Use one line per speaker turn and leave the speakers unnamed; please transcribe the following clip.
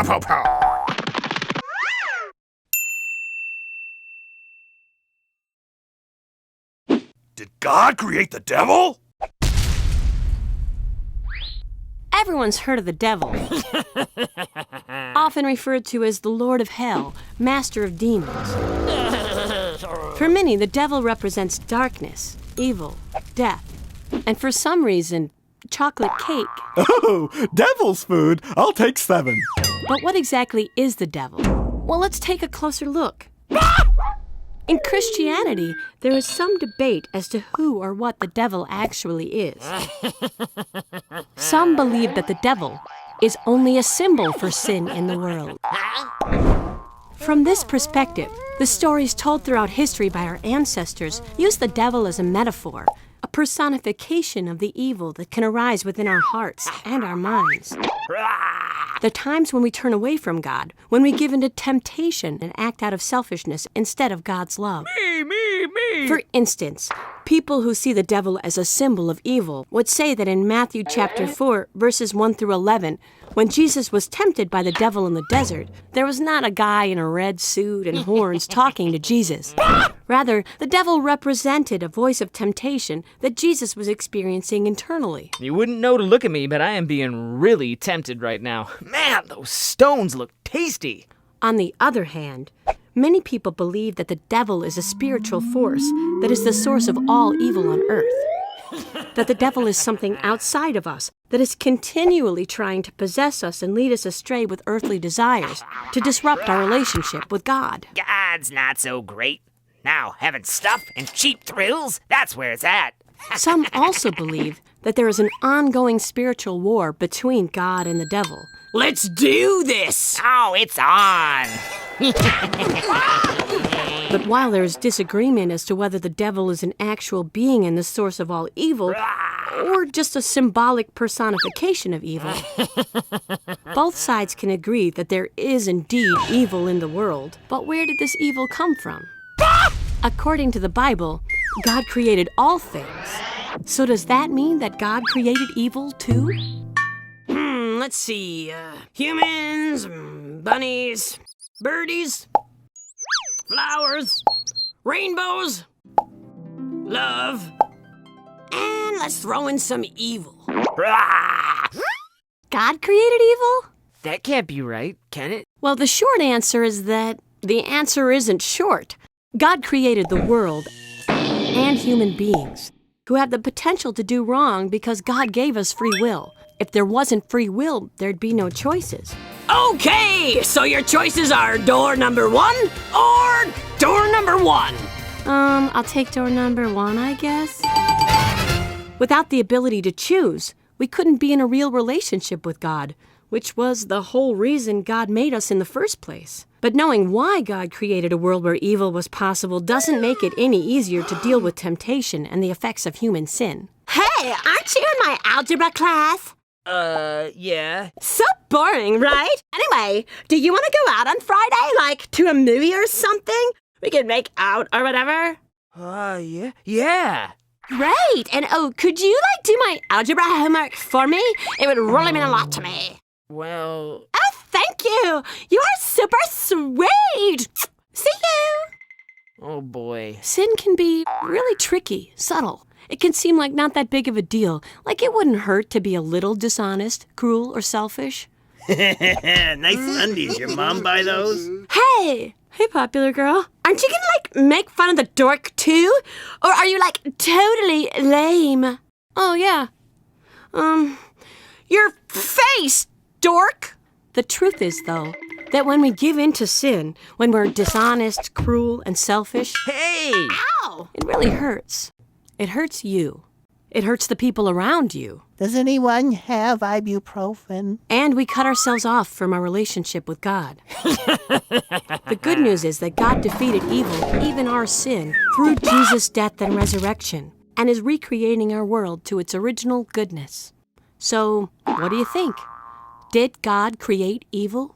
Pow, pow, pow. Did God create the devil?
Everyone's heard of the devil. Often referred to as the Lord of Hell, Master of Demons. For many, the devil represents darkness, evil, death, and for some reason, chocolate cake.
Oh, devil's food. I'll take 7.
But what exactly is the devil? Well, let's take a closer look. In Christianity, there is some debate as to who or what the devil actually is. Some believe that the devil is only a symbol for sin in the world. From this perspective, the stories told throughout history by our ancestors use the devil as a metaphor, a personification of the evil that can arise within our hearts and our minds. The times when we turn away from God, when we give into temptation and act out of selfishness instead of God's love. Me! For instance, people who see the devil as a symbol of evil would say that in Matthew chapter 4, verses 1 through 11, when Jesus was tempted by the devil in the desert, there was not a guy in a red suit and horns talking to Jesus. Rather, the devil represented a voice of temptation that Jesus was experiencing internally.
You wouldn't know to look at me, but I am being really tempted right now. Man, those stones look tasty.
On the other hand, many people believe that the devil is a spiritual force that is the source of all evil on earth. That the devil is something outside of us that is continually trying to possess us and lead us astray with earthly desires to disrupt our relationship with God.
God's not so great. Now, having stuff and cheap thrills, that's where it's at.
Some also believe that there is an ongoing spiritual war between God and the devil. Let's do this!
Oh, it's on.
But while there is disagreement as to whether the devil is an actual being and the source of all evil, or just a symbolic personification of evil, both sides can agree that there is indeed evil in the world. But where did this evil come from? According to the Bible, God created all things. So does that mean that God created evil too? Let's see. Humans, bunnies, birdies, flowers, rainbows, love, and let's throw in some evil. God created evil?
That can't be right, can it?
Well, the short answer is that the answer isn't short. God created the world and human beings who have the potential to do wrong because God gave us free will. If there wasn't free will, there'd be no choices. Okay, so your choices are door number 1 or door number 1? I'll take door number 1, I guess. Without the ability to choose, we couldn't be in a real relationship with God, which was the whole reason God made us in the first place. But knowing why God created a world where evil was possible doesn't make it any easier to deal with temptation and the effects of human sin. Hey, aren't you in my algebra class?
Yeah.
So boring, right? Anyway, do you want to go out on Friday, like to a movie or something? We could make out or whatever.
Yeah.
Great! And could you, do my algebra homework for me? It would really mean a lot to me.
Well...
Oh, thank you! You are super sweet! See you!
Oh, boy.
Sin can be really tricky, subtle. It can seem like not that big of a deal, like it wouldn't hurt to be a little dishonest, cruel, or selfish.
Nice undies. Your mom buy those?
Hey, popular girl. Aren't you gonna, make fun of the dork, too? Or are you, totally lame? Oh, yeah. Your face, dork! The truth is, though, that when we give in to sin, when we're dishonest, cruel, and selfish...
Hey!
Ow! It really hurts. It hurts you. It hurts the people around you.
Does anyone have ibuprofen?
And we cut ourselves off from our relationship with God. The good news is that God defeated evil, even our sin, through Jesus' death and resurrection, and is recreating our world to its original goodness. So, what do you think? Did God create evil?